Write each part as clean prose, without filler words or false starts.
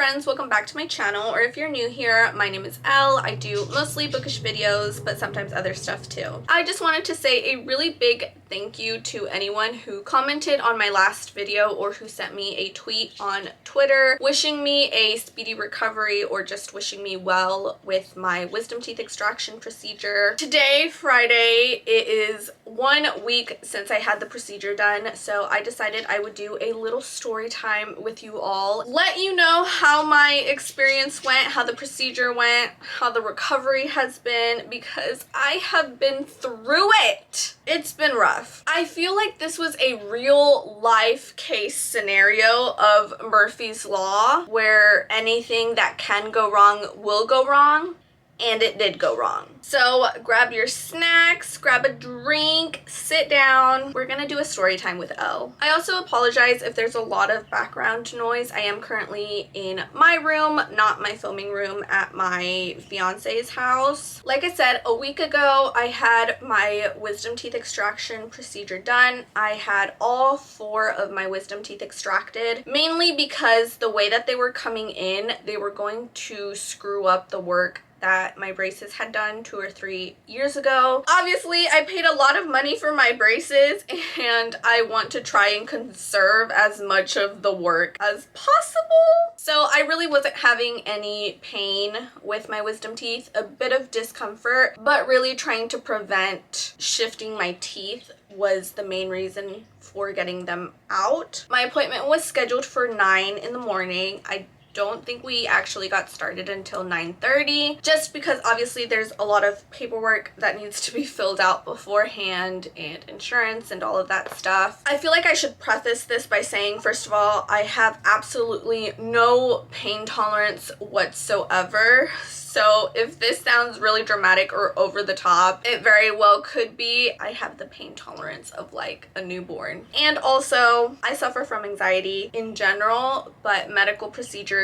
friends, welcome back to my channel, or if you're new here, my name is Elle. I do mostly bookish videos, but sometimes other stuff too. I just wanted to say a really big thank you to anyone who commented on my last video or who sent me a tweet on Twitter wishing me a speedy recovery or just wishing me well with my wisdom teeth extraction procedure. Today, Friday, it is 1 week since I had the procedure done, so I decided I would do a little story time with you all. Let you know how my experience went, how the procedure went, how the recovery has been, because I have been through it. It's been rough. I feel like this was a real life case scenario of Murphy's Law, where anything that can go wrong will go wrong. And it did go wrong. So grab your snacks, grab a drink, sit down. We're gonna do a story time with Elle. I also apologize if there's a lot of background noise. I am currently in my room, not my filming room at my fiance's house. Like I said, a week ago, I had my wisdom teeth extraction procedure done. I had all 4 of my wisdom teeth extracted, mainly because the way that they were coming in, they were going to screw up the work that my braces had done 2 or 3 years ago. Obviously, I paid a lot of money for my braces and I want to try and conserve as much of the work as possible. So I really wasn't having any pain with my wisdom teeth, a bit of discomfort, but really trying to prevent shifting my teeth was the main reason for getting them out. My appointment was scheduled for 9 in the morning. I don't think we actually got started until 9:30, just because obviously there's a lot of paperwork that needs to be filled out beforehand and insurance and all of that stuff. I feel like I should preface this by saying, first of all, I have absolutely no pain tolerance whatsoever. So if this sounds really dramatic or over the top, it very well could be. I have the pain tolerance of like a newborn. And also, I suffer from anxiety in general, but medical procedures,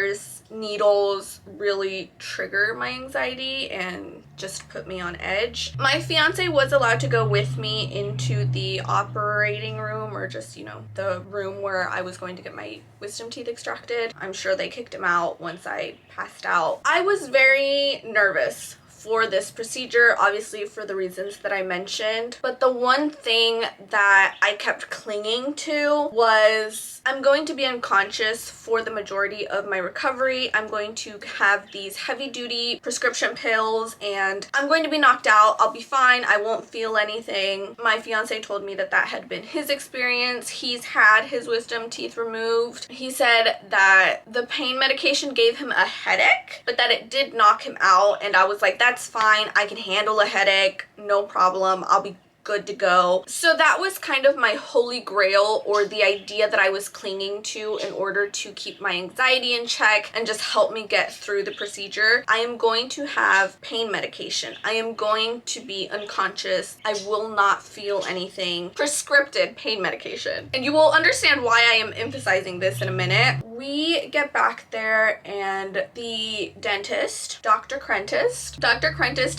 needles really trigger my anxiety and just put me on edge. My fiance was allowed to go with me into the operating room, or just, you know, the room where I was going to get my wisdom teeth extracted. I'm sure they kicked him out once I passed out. I was very nervous for this procedure, obviously for the reasons that I mentioned, but the one thing that I kept clinging to was I'm going to be unconscious for the majority of my recovery. I'm going to have these heavy-duty prescription pills and I'm going to be knocked out. I'll be fine. I won't feel anything. My fiance told me that that had been his experience. He's had his wisdom teeth removed. He said that the pain medication gave him a headache, but that it did knock him out, and I was like, that's fine. I can handle a headache. No problem. I'll be good to go. So that was kind of my holy grail, or the idea that I was clinging to in order to keep my anxiety in check and just help me get through the procedure. I am going to have pain medication. I am going to be unconscious. I will not feel anything. Prescripted pain medication. And you will understand why I am emphasizing this in a minute. We get back there and the dentist, Dr. Crentist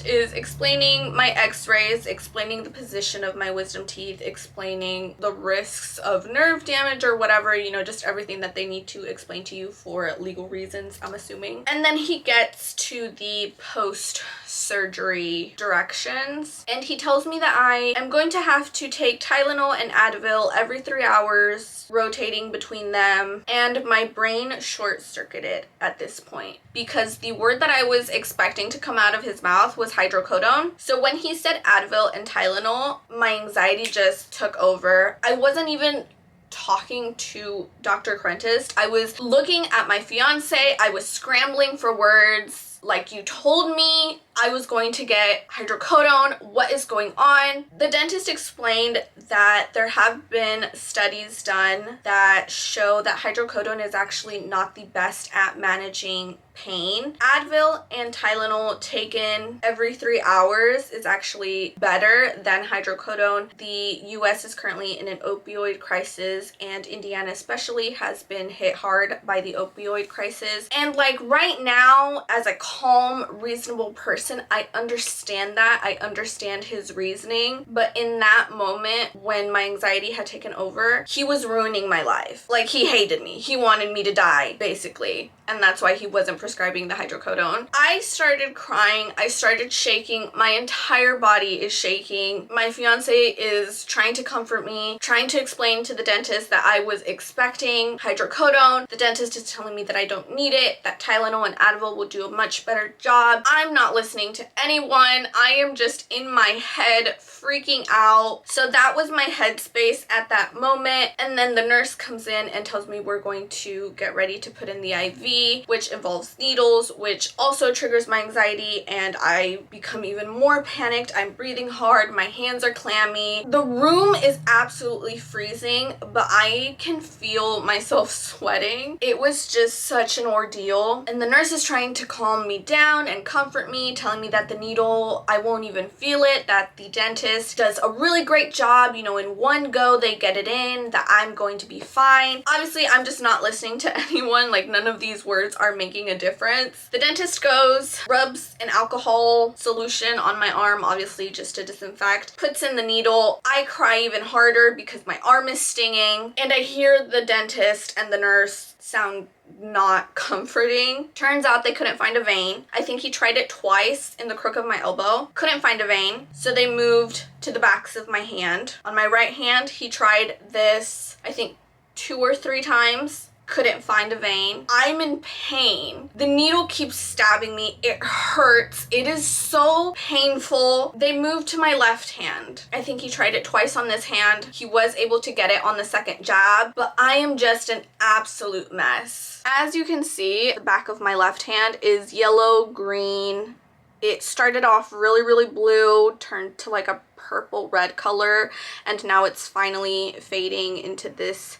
is explaining my x-rays, explaining the position of my wisdom teeth, explaining the risks of nerve damage or whatever, you know, just everything that they need to explain to you for legal reasons, I'm assuming. And then he gets to the post-surgery directions and he tells me that I am going to have to take Tylenol and Advil every 3 hours, rotating between them, and my brain short-circuited at this point because the word that I was expecting to come out of his mouth was hydrocodone. So when he said Advil and Tylenol, my anxiety just took over. I wasn't even talking to Dr. Crentist. I was looking at my fiance. I was scrambling for words. Like, you told me I was going to get hydrocodone. What is going on? The dentist explained that there have been studies done that show that hydrocodone is actually not the best at managing pain. Advil and Tylenol taken every 3 hours is actually better than hydrocodone. The US is currently in an opioid crisis, and Indiana especially has been hit hard by the opioid crisis. And like right now, as a calm, reasonable person, I understand that. I understand his reasoning. But in that moment, when my anxiety had taken over, he was ruining my life. Like, he hated me. He wanted me to die, basically. and that's why he wasn't prescribing the hydrocodone. I started crying. I started shaking. My entire body is shaking. My fiance is trying to comfort me, trying to explain to the dentist that I was expecting hydrocodone. The dentist is telling me that I don't need it, that Tylenol and Advil will do a much better job. I'm not listening to anyone. I am just in my head freaking out. So that was my headspace at that moment. And then the nurse comes in and tells me we're going to get ready to put in the IV, which involves needles, which also triggers my anxiety, and I become even more panicked. I'm breathing hard. My hands are clammy. The room is absolutely freezing, but I can feel myself sweating. It was just such an ordeal. And the nurse is trying to calm me down and comfort me, telling me that the needle, I won't even feel it, that the dentist does a really great job, you know, in one go they get it in, that I'm going to be fine. Obviously, I'm just not listening to anyone. Like, none of these words are making a difference. The dentist goes, rubs an alcohol solution on my arm, obviously just to disinfect, puts in the needle. I cry even harder because my arm is stinging, and I hear the dentist and the nurse sound not comforting. Turns out they couldn't find a vein. I think he tried it twice in the crook of my elbow. Couldn't find a vein. So they moved to the backs of my hand. On my right hand, he tried this, I think 2 or 3 times. Couldn't find a vein. I'm in pain. The needle keeps stabbing me. It hurts. It is so painful. They moved to my left hand. I think he tried it twice on this hand. He was able to get it on the second jab, but I am just an absolute mess. As you can see, the back of my left hand is yellow, green. It started off really, really blue, turned to like a purple red color, and now it's finally fading into this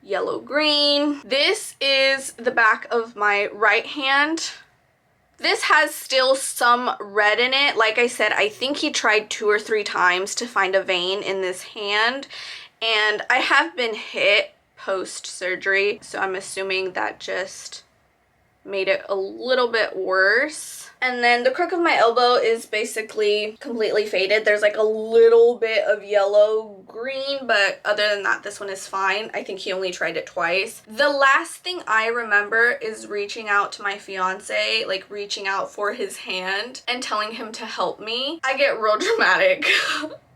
yellow green. This is the back of my right hand. This has still some red in it. Like I said, I think he tried 2 or 3 times to find a vein in this hand, and I have been hit post-surgery, so I'm assuming that just made it a little bit worse. And then the crook of my elbow is basically completely faded. There's like a little bit of yellow green, but other than that, this one is fine. I think he only tried it twice. The last thing I remember is reaching out to my fiance, like reaching out for his hand and telling him to help me. I get real dramatic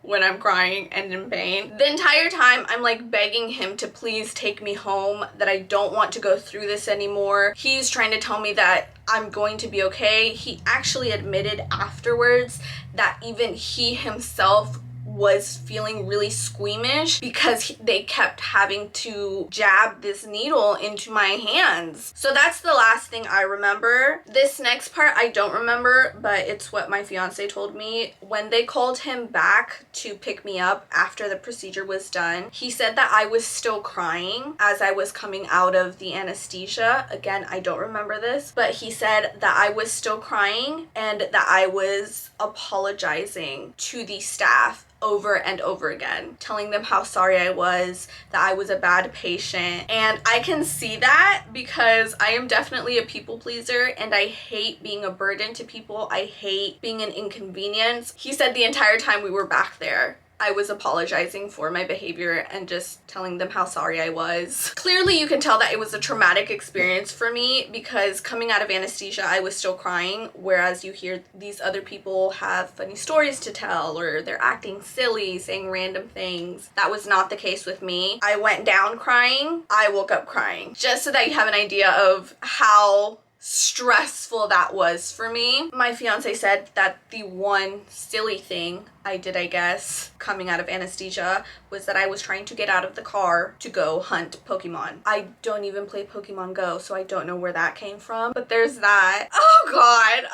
when I'm crying and in pain. The entire time I'm like begging him to please take me home, that I don't want to go through this anymore. He's trying to tell me that I'm going to be okay. He actually admitted afterwards that even he himself was feeling really squeamish because they kept having to jab this needle into my hands. So that's the last thing I remember. This next part I don't remember, but it's what my fiance told me. When they called him back to pick me up after the procedure was done, he said that I was still crying as I was coming out of the anesthesia. Again, I don't remember this, but he said that I was still crying and that I was apologizing to the staff over and over again, telling them how sorry I was, that I was a bad patient. And I can see that because I am definitely a people pleaser and I hate being a burden to people. I hate being an inconvenience. He said the entire time we were back there, I was apologizing for my behavior and just telling them how sorry I was. Clearly you can tell that it was a traumatic experience for me because coming out of anesthesia I was still crying, whereas you hear these other people have funny stories to tell or they're acting silly, saying random things. That was not the case with me. I went down crying, I woke up crying. Just so that you have an idea of how stressful that was for me. My fiance said that the one silly thing I did, I guess, coming out of anesthesia was that I was trying to get out of the car to go hunt Pokemon. I don't even play Pokemon Go, so I don't know where that came from, but there's that. Oh God,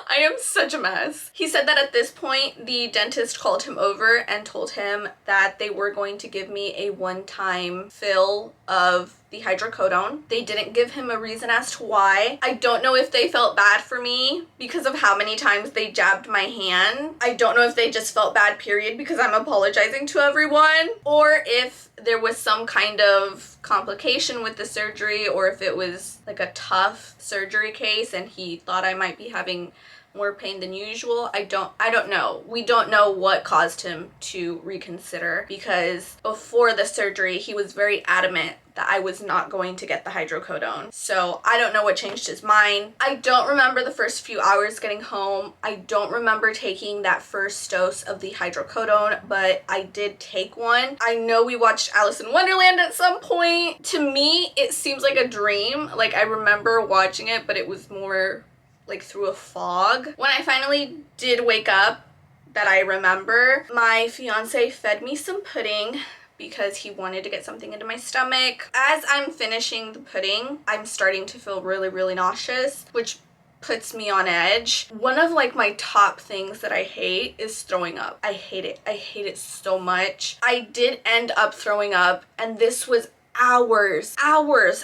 I am such a mess. He said that at this point, the dentist called him over and told him that they were going to give me a one-time fill of the hydrocodone. They didn't give him a reason as to why. I don't know if they felt bad for me because of how many times they jabbed my hand. I don't know if they just felt bad, period, because I'm apologizing to everyone, or if there was some kind of complication with the surgery, or if it was like a tough surgery case and he thought I might be having more pain than usual. I don't know. We don't know what caused him to reconsider, because before the surgery he was very adamant that I was not going to get the hydrocodone. So I don't know what changed his mind. I don't remember the first few hours getting home. I don't remember taking that first dose of the hydrocodone, but I did take one. I know we watched Alice in Wonderland at some point. To me, it seems like a dream. Like, I remember watching it, but it was more like through a fog. When I finally did wake up, that I remember, my fiance fed me some pudding because he wanted to get something into my stomach. As I'm finishing the pudding, I'm starting to feel really, really nauseous, which puts me on edge. One of like my top things that I hate is throwing up. I hate it. I hate it so much. I did end up throwing up, and this was hours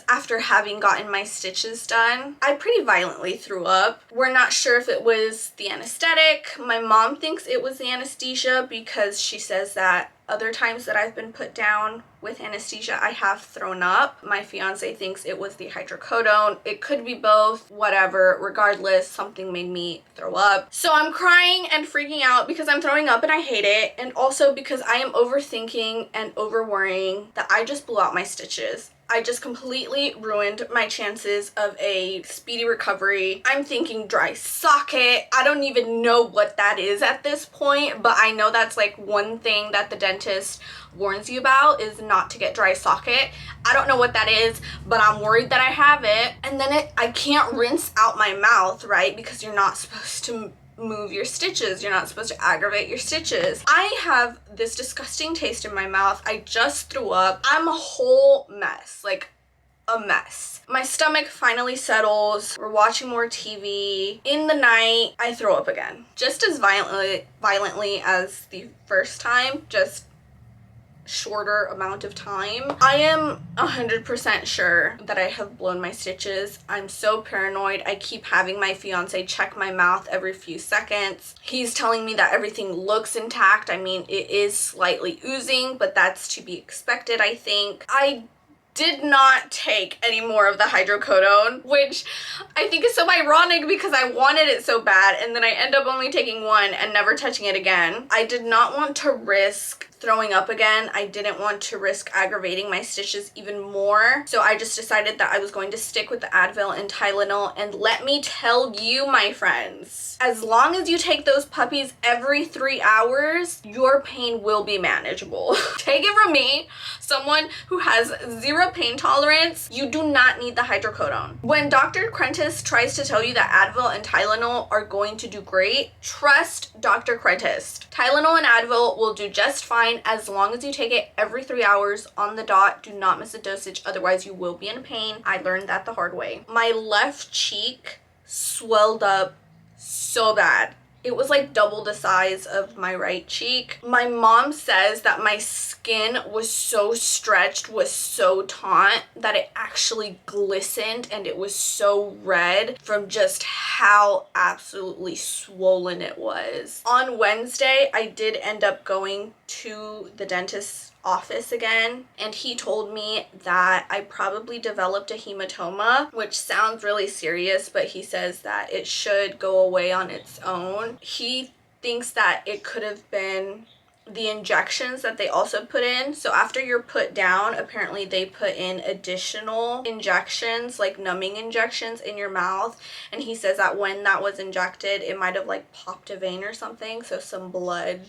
after having gotten my stitches done. I pretty violently threw up. We're not sure if it was the anesthetic. My mom thinks it was the anesthesia because she says that other times that I've been put down with anesthesia, I have thrown up. My fiance thinks it was the hydrocodone. It could be both, whatever. Regardless, something made me throw up. So I'm crying and freaking out because I'm throwing up and I hate it. And also because I am overthinking and over worrying that I just blew out my stitches. I just completely ruined my chances of a speedy recovery. I'm thinking dry socket. I don't even know what that is at this point, but I know that's like one thing that the dentist warns you about, is not to get dry socket. I don't know what that is, but I'm worried that I have it. And then I can't rinse out my mouth, right? Because you're not supposed to move your stitches. You're not supposed to aggravate your stitches. I have this disgusting taste in my mouth. I just threw up. I'm a whole mess, like a mess. My stomach finally settles. We're watching more TV. In the night, I throw up again. Just as violently as the first time, just shorter amount of time. I am 100% sure that I have blown my stitches. I'm so paranoid. I keep having my fiance check my mouth every few seconds. He's telling me that everything looks intact. I mean, it is slightly oozing, but that's to be expected, I think. I did not take any more of the hydrocodone, which I think is so ironic because I wanted it so bad, and then I end up only taking one and never touching it again. I did not want to risk throwing up again. I didn't want to risk aggravating my stitches even more. So I just decided that I was going to stick with the Advil and Tylenol. And let me tell you, my friends, as long as you take those puppies every 3 hours, your pain will be manageable. Take it from me, someone who has zero pain tolerance, you do not need the hydrocodone. When Dr. Crentis tries to tell you that Advil and Tylenol are going to do great, trust Dr. Crentis. Tylenol and Advil will do just fine as long as you take it every 3 hours on the dot. Do not miss a dosage, otherwise you will be in pain. I learned that the hard way. My left cheek swelled up so bad. It was like double the size of my right cheek. My mom says that my skin was so stretched, was so taut, that it actually glistened and it was so red from just how absolutely swollen it was. On Wednesday, I did end up going to the dentist's office again, and he told me that I probably developed a hematoma, which sounds really serious, but he says that it should go away on its own. He thinks that it could have been the injections that they also put in. So after you're put down, apparently they put in additional injections, like numbing injections in your mouth, and he says that when that was injected, it might have like popped a vein or something, so some blood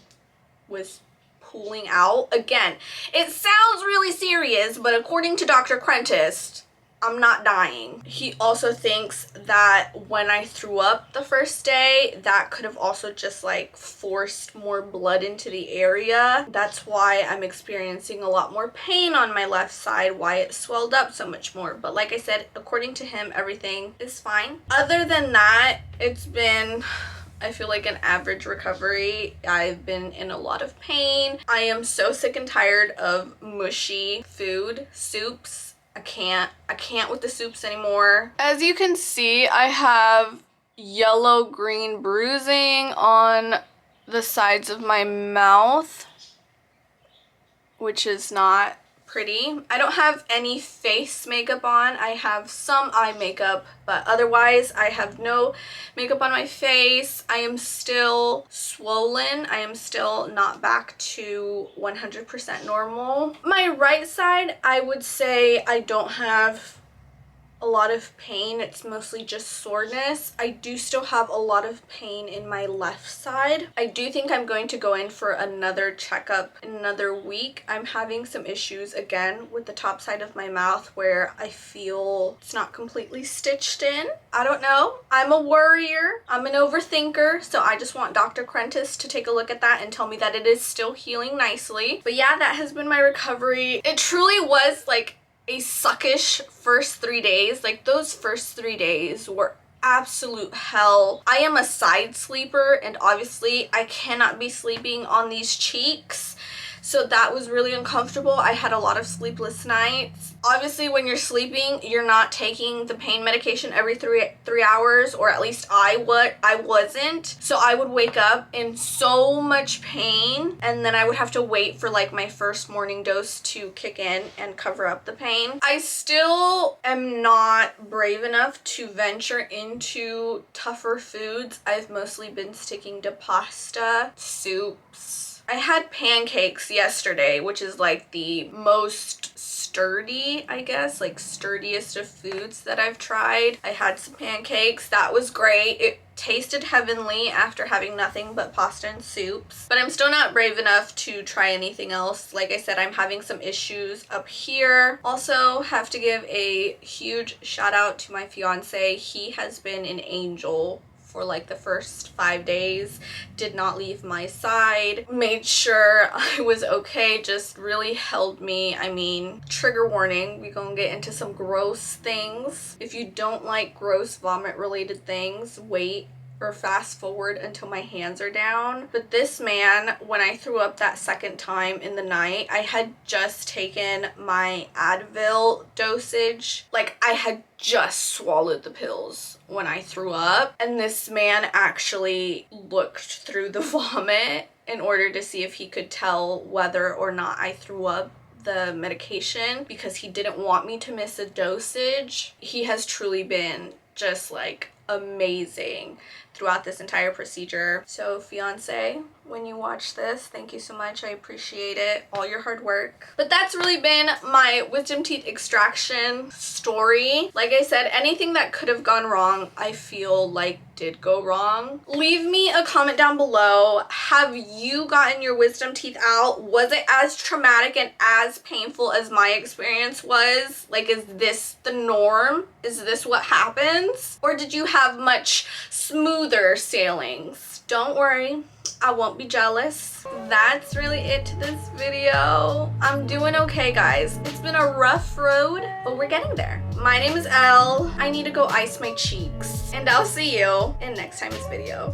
was pooling out. Again, it sounds really serious, but according to Dr. Crentis, I'm not dying. He also thinks that when I threw up the first day, that could have also just like forced more blood into the area. That's why I'm experiencing a lot more pain on my left side, why it swelled up so much more. But like I said, according to him, everything is fine. Other than that, it's been, I feel like, an average recovery. I've been in a lot of pain. I am so sick and tired of mushy food, soups. I can't with the soups anymore. As you can see, I have yellow-green bruising on the sides of my mouth, which is not pretty. I don't have any face makeup on. I have some eye makeup, but otherwise I have no makeup on my face. I am still swollen. I am still not back to 100% normal. My right side, I would say I don't have a lot of pain. It's mostly just soreness. I do still have a lot of pain in my left side. I do think I'm going to go in for another checkup in another week. I'm having some issues again with the top side of my mouth where I feel it's not completely stitched in. I don't know. I'm a worrier. I'm an overthinker. So I just want Dr. Crentis to take a look at that and tell me that it is still healing nicely. But yeah, that has been my recovery. It truly was like a suckish first 3 days. Like those first 3 days were absolute hell. I am a side sleeper and obviously I cannot be sleeping on these cheeks. So that was really uncomfortable. I had a lot of sleepless nights. Obviously, when you're sleeping, you're not taking the pain medication every three hours, or at least I wasn't. So I would wake up in so much pain, and then I would have to wait for like my first morning dose to kick in and cover up the pain. I still am not brave enough to venture into tougher foods. I've mostly been sticking to pasta, soups. I had pancakes yesterday, which is like the most sturdy, I guess, like sturdiest of foods that I've tried. I had some pancakes. That was great. It tasted heavenly after having nothing but pasta and soups. But I'm still not brave enough to try anything else. Like I said, I'm having some issues up here. Also have to give a huge shout out to my fiance. He has been an angel for like the first 5 days, did not leave my side, made sure I was okay, just really held me. I mean, trigger warning, we gonna get into some gross things. If you don't like gross vomit related things, wait or fast forward until my hands are down. But this man, when I threw up that second time in the night, I had just taken my Advil dosage. Like I had just swallowed the pills when I threw up, and this man actually looked through the vomit in order to see if he could tell whether or not I threw up the medication, because he didn't want me to miss a dosage. He has truly been just like amazing throughout this entire procedure. So fiance, when you watch this, thank you so much. I appreciate it, all your hard work. But that's really been my wisdom teeth extraction story. Like I said, anything that could have gone wrong, I feel like did go wrong. Leave me a comment down below. Have you gotten your wisdom teeth out? Was it as traumatic and as painful as my experience was? Like, is this the norm? Is this what happens? Or did you have much smoother sailings? Don't worry, I won't be jealous. That's really it to this video. I'm doing okay, guys. It's been a rough road, but we're getting there. My name is Elle. I need to go ice my cheeks, and I'll see you in next time's video.